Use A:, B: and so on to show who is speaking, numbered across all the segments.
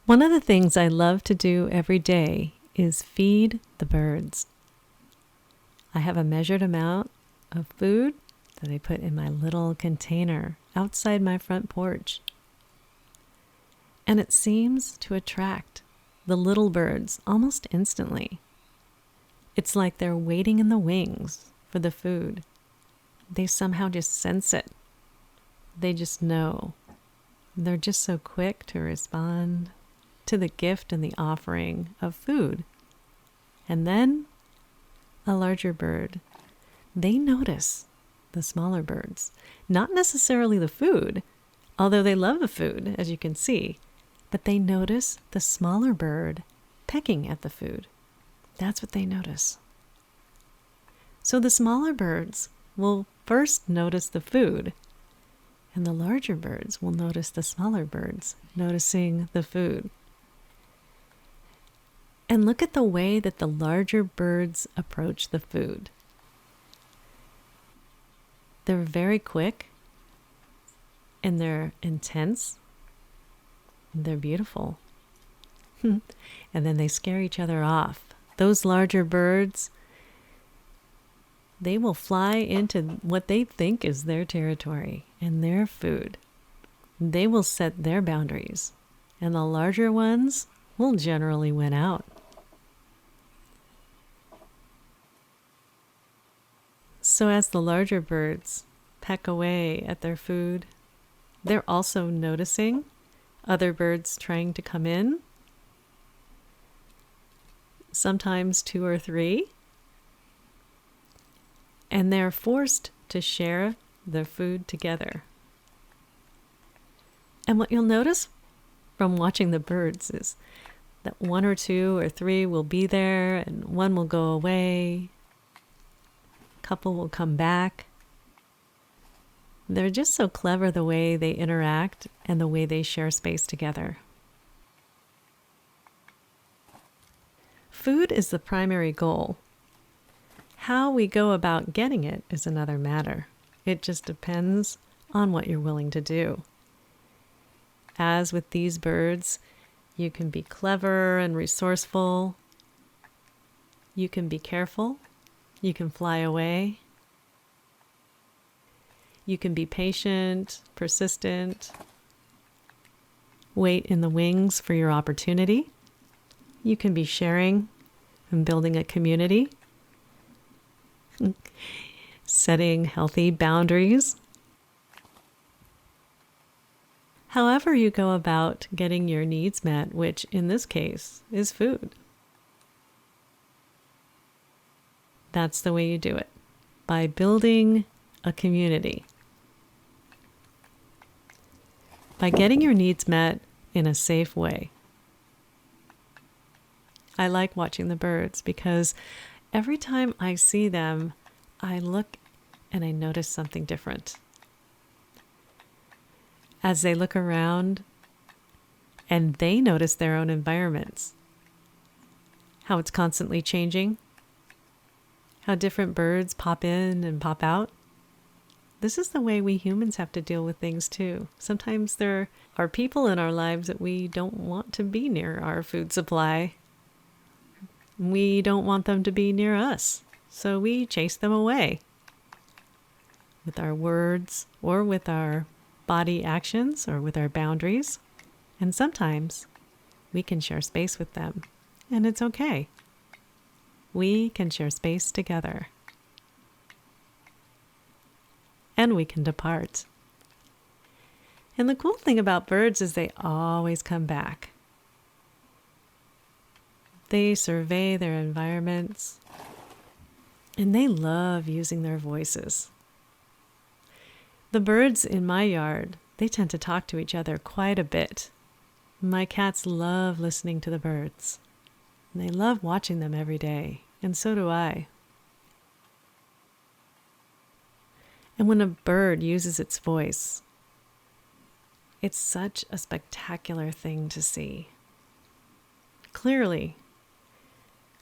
A: One of the things I love to do every day is feed the birds. I have a measured amount of food that I put in my little container outside my front porch. And it seems to attract the little birds almost instantly. It's like they're waiting in the wings for the food. They somehow just sense it. They just know. They're just so quick to respond to the gift and the offering of food. And then a larger bird, they notice the smaller birds. Not necessarily the food, although they love the food, as you can see, but they notice the smaller bird pecking at the food. That's what they notice. So the smaller birds will first notice the food, and the larger birds will notice the smaller birds noticing the food. And look at the way that the larger birds approach the food. They're very quick, and they're intense, and they're beautiful. And then they scare each other off. Those larger birds, they will fly into what they think is their territory and their food. They will set their boundaries, and the larger ones will generally win out. So as the larger birds peck away at their food, they're also noticing other birds trying to come in, sometimes 2 or 3, and they're forced to share their food together. And what you'll notice from watching the birds is that 1 or 2 or 3 will be there, and one will go away, a couple will come back. They're just so clever the way they interact and the way they share space together. Food is the primary goal. How we go about getting it is another matter. It just depends on what you're willing to do. As with these birds, you can be clever and resourceful. You can be careful. You can fly away. You can be patient, persistent. Wait in the wings for your opportunity. You can be sharing and building a community. Setting healthy boundaries. However you go about getting your needs met, which in this case is food. That's the way you do it, by building a community. By getting your needs met in a safe way. I like watching the birds because every time I see them, I look and I notice something different. As they look around and they notice their own environments, how it's constantly changing, how different birds pop in and pop out. This is the way we humans have to deal with things too. Sometimes there are people in our lives that we don't want to be near our food supply. We don't want them to be near us, so we chase them away with our words or with our body actions or with our boundaries. And sometimes we can share space with them, and it's okay. We can share space together. And we can depart. And the cool thing about birds is they always come back. They survey their environments, and they love using their voices. The birds in my yard, they tend to talk to each other quite a bit. My cats love listening to the birds. And they love watching them every day, and so do I. And when a bird uses its voice, it's such a spectacular thing to see. Clearly,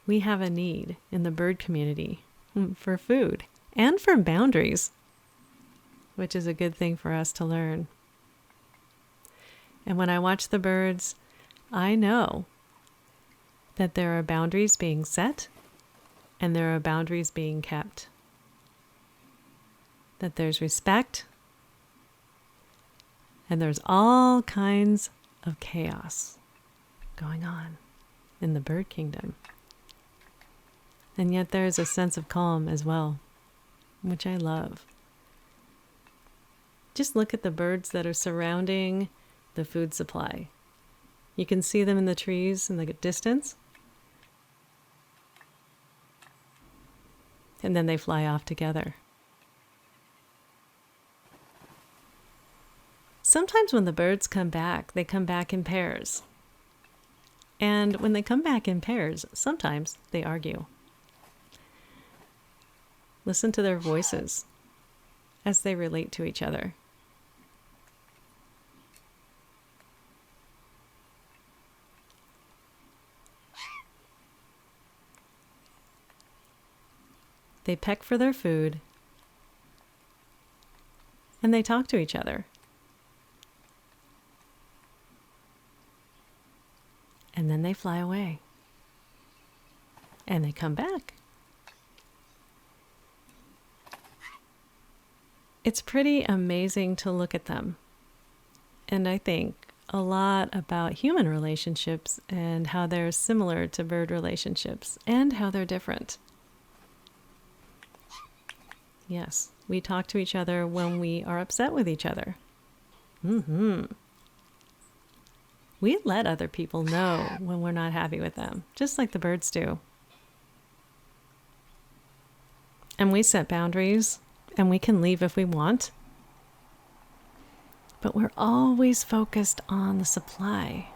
A: we have a need in the bird community for food and for boundaries, which is a good thing for us to learn. And when I watch the birds, I know that there are boundaries being set and there are boundaries being kept. That there's respect and there's all kinds of chaos going on in the bird kingdom. And yet there's a sense of calm as well, which I love. Just look at the birds that are surrounding the food supply. You can see them in the trees in the distance. And then they fly off together. Sometimes when the birds come back, they come back in pairs. And when they come back in pairs, sometimes they argue. Listen to their voices as they relate to each other. They peck for their food, and they talk to each other. And then they fly away, and they come back. It's pretty amazing to look at them. And I think a lot about human relationships and how they're similar to bird relationships and how they're different. Yes, we talk to each other when we are upset with each other. We let other people know when we're not happy with them, just like the birds do. And we set boundaries, and we can leave if we want. But we're always focused on the supply.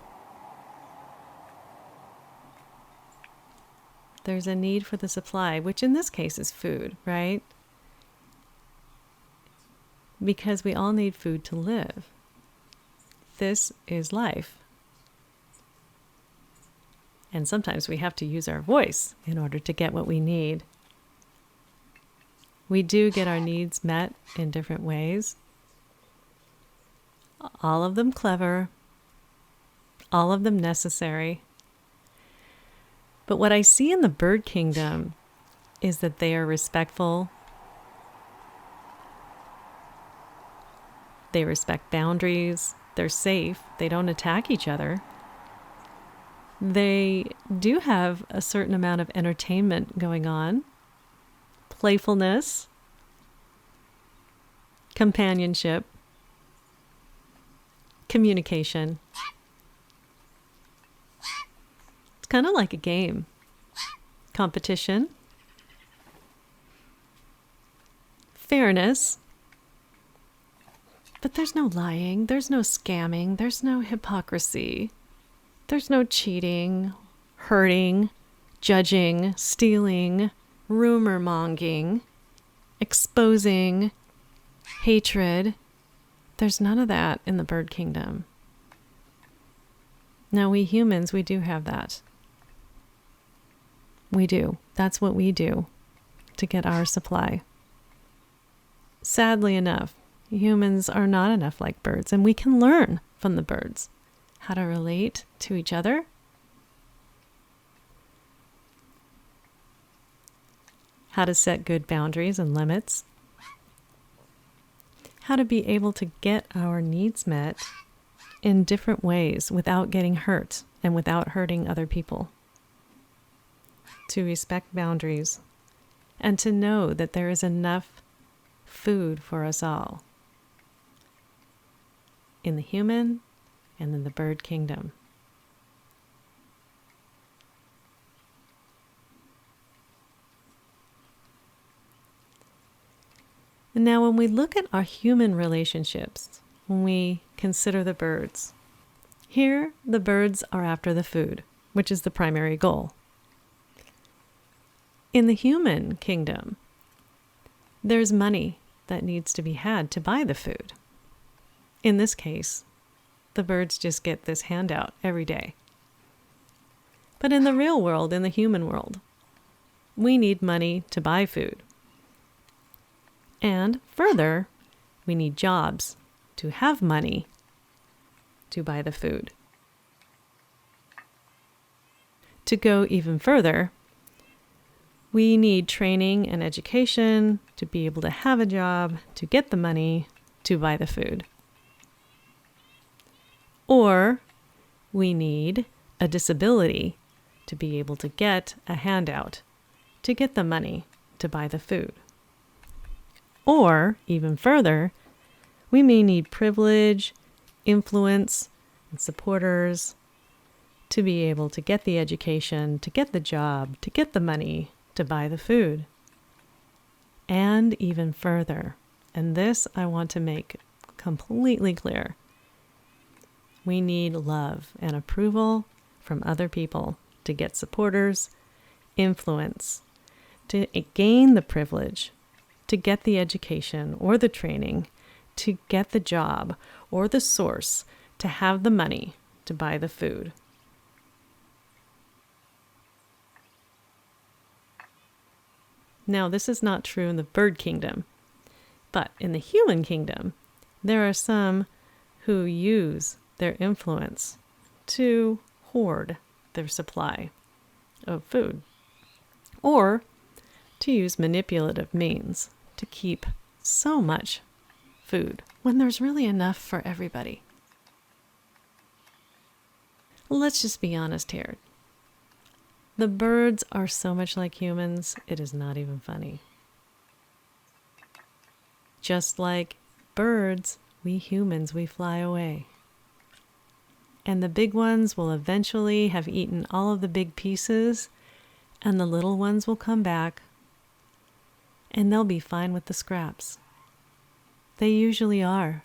A: There's a need for the supply, which in this case is food, right? Because we all need food to live. This is life. And sometimes we have to use our voice in order to get what we need. We do get our needs met in different ways. All of them clever, all of them necessary. But what I see in the bird kingdom is that they are respectful. They respect boundaries. They're safe. They don't attack each other. They do have a certain amount of entertainment going on, playfulness, companionship, communication. It's kind of like a game. Competition, fairness. But there's no lying, there's no scamming, there's no hypocrisy. There's no cheating, hurting, judging, stealing, rumor mongering, exposing, hatred. There's none of that in the bird kingdom. Now, we humans, we do have that. We do. That's what we do to get our supply. Sadly enough, humans are not enough like birds, and we can learn from the birds how to relate to each other, how to set good boundaries and limits, how to be able to get our needs met in different ways without getting hurt and without hurting other people, to respect boundaries, and to know that there is enough food for us all in the human and in the bird kingdom. And now when we look at our human relationships, when we consider the birds, here the birds are after the food, which is the primary goal. In the human kingdom, there's money that needs to be had to buy the food. In this case, the birds just get this handout every day. But in the real world, in the human world, we need money to buy food. And further, we need jobs to have money to buy the food. To go even further, we need training and education to be able to have a job, to get the money, to buy the food. Or we need a disability to be able to get a handout, to get the money, to buy the food. Or, even further, we may need privilege, influence, and supporters to be able to get the education, to get the job, to get the money, to buy the food. And even further, and this I want to make completely clear, we need love and approval from other people to get supporters, influence, to gain the privilege, to get the education or the training, to get the job or the source, to have the money to buy the food. Now, this is not true in the bird kingdom, but in the human kingdom, there are some who use their influence to hoard their supply of food, or to use manipulative means to keep so much food when there's really enough for everybody. Let's just be honest here. The birds are so much like humans, it is not even funny. Just like birds, we humans, we fly away. And the big ones will eventually have eaten all of the big pieces, and the little ones will come back, and they'll be fine with the scraps. They usually are.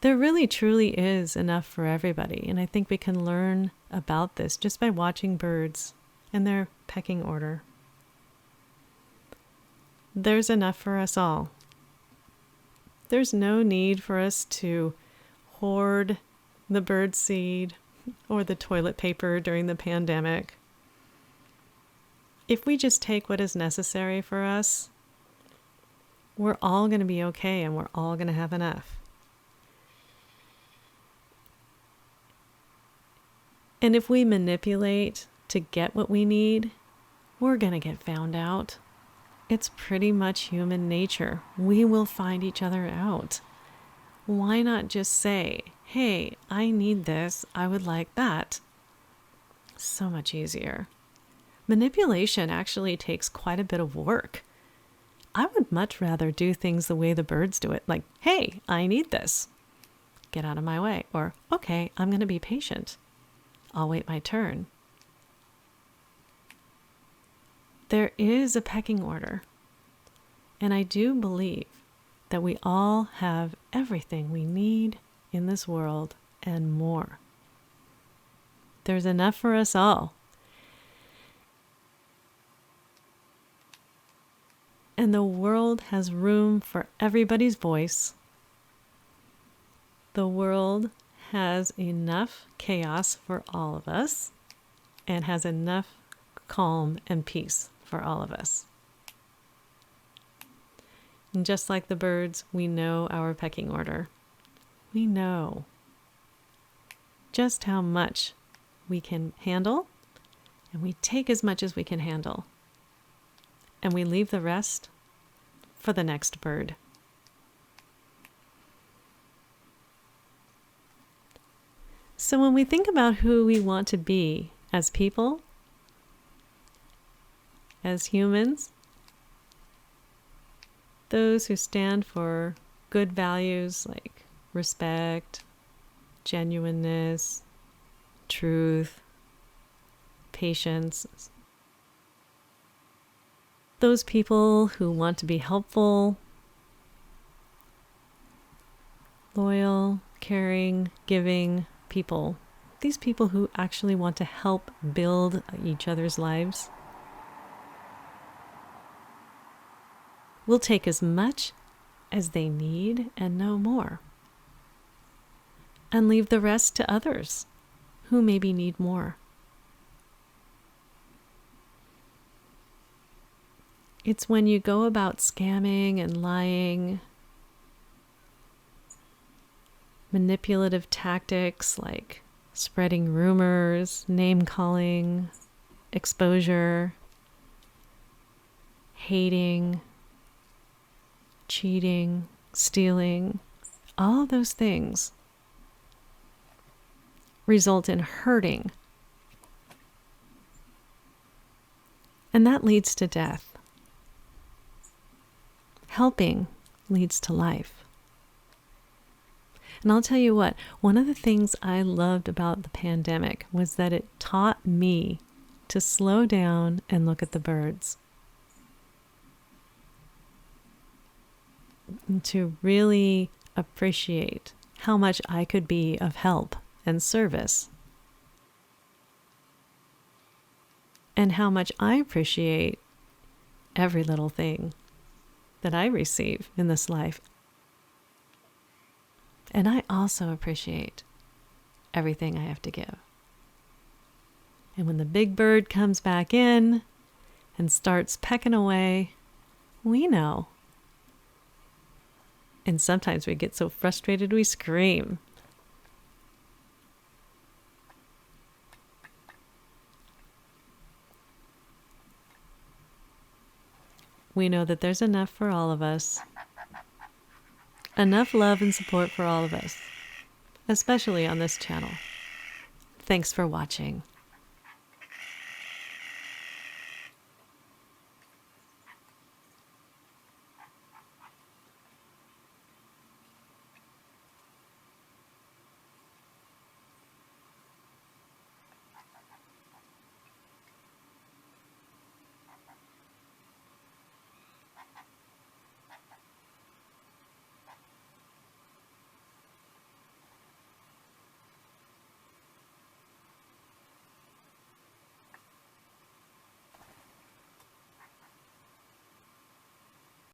A: There really truly is enough for everybody, and I think we can learn about this just by watching birds and their pecking order. There's enough for us all. There's no need for us to hoard the bird seed or the toilet paper during the pandemic. If we just take what is necessary for us, we're all going to be okay and we're all going to have enough. And if we manipulate to get what we need, we're going to get found out. It's pretty much human nature. We will find each other out. Why not just say, hey, I need this, I would like that? So much easier. Manipulation actually takes quite a bit of work. I would much rather do things the way the birds do it, like, hey, I need this. Get out of my way. Or, okay, I'm going to be patient. I'll wait my turn. There is a pecking order, and I do believe that we all have everything we need in this world and more. There's enough for us all. And the world has room for everybody's voice. The world has enough chaos for all of us and has enough calm and peace for all of us. And just like the birds, we know our pecking order. We know just how much we can handle, and we take as much as we can handle, and we leave the rest for the next bird. So when we think about who we want to be as people, as humans, those who stand for good values like respect, genuineness, truth, patience, those people who want to be helpful, loyal, caring, giving people, these people who actually want to help build each other's lives, will take as much as they need and no more, and leave the rest to others who maybe need more. It's when you go about scamming and lying, manipulative tactics like spreading rumors, name-calling, exposure, hating, cheating, stealing, all those things result in hurting. And that leads to death. Helping leads to life. And I'll tell you what, one of the things I loved about the pandemic was that it taught me to slow down and look at the birds. And to really appreciate how much I could be of help and service. And how much I appreciate every little thing that I receive in this life. And I also appreciate everything I have to give. And when the big bird comes back in and starts pecking away, we know. And sometimes we get so frustrated we scream. We know that there's enough for all of us. Enough love and support for all of us, especially on this channel. Thanks for watching.